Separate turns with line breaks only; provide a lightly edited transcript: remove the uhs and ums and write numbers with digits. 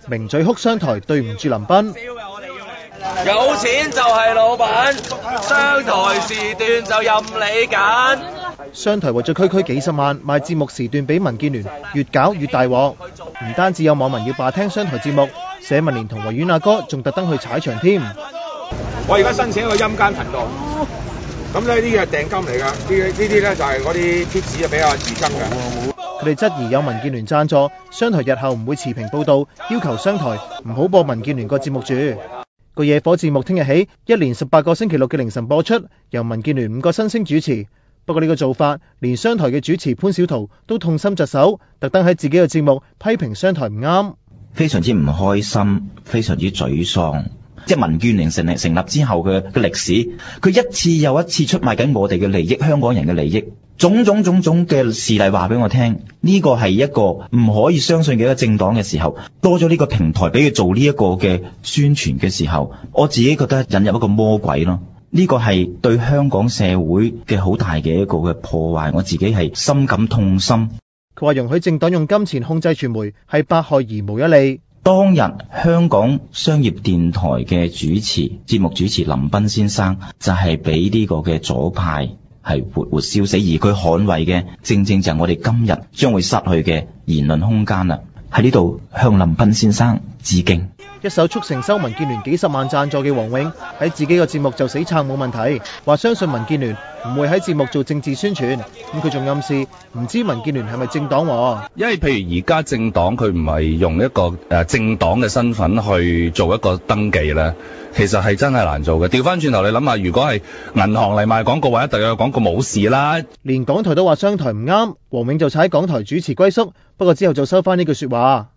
名嘴哭商台對唔住林彬。
有錢就係老闆，商台時段就任你揀。
商台為咗區幾十萬賣節目時段俾民建聯，越搞越大鑊。唔單止有網民要罷聽商台節目，社民連同維園阿哥仲特登去踩場添。
我而家申請一個陰間頻道，咁呢啲係訂金嚟㗎，呢啲咧就係嗰啲貼士啊，俾阿自增嘅。
佢哋質疑有民建聯贊助，商台日後唔會持平報導，要求商台唔好播民建聯個節目住。個夜火節目聽日起，一連18個星期六嘅凌晨播出，由民建聯5個新星主持。不過呢個做法，連商台嘅主持潘小桃都痛心疾首，特登喺自己嘅節目批評商台唔啱，
非常之唔開心，非常之沮喪。即係民建聯成立之後嘅歷史，佢一次又一次出賣緊我哋嘅利益，香港人嘅利益，種種嘅事例話俾我聽，呢個係一個唔可以相信嘅一個政黨嘅時候，多咗呢個平台俾佢做呢一個嘅宣傳嘅時候，我自己覺得引入一個魔鬼咯。呢個係對香港社會嘅好大嘅一個嘅破壞，我自己係深感痛心。
佢話容許政黨用金錢控制傳媒係百害而無一利。
當日香港商業電台嘅節目主持林彬先生就係俾呢個嘅左派係活活燒死，而佢捍衛嘅正正就係我哋今日將會失去嘅言論空間啦。喺呢度向林彬先生致敬。
一手促成收民建聯幾十萬贊助嘅黃永喺自己個節目就死撐冇問題，話相信民建聯唔會喺節目做政治宣傳。咁佢仲暗示唔知民建聯係咪政黨喎？
因為譬如而家政黨佢唔係用一個政黨嘅身份去做一個登記咧，其實係真係難做嘅。調翻轉頭你諗下，如果係銀行嚟賣廣告或者特約廣告冇事啦。
連港台都話商台唔啱，黃永就踩港台主持龜縮，不過之後就收翻呢句說話。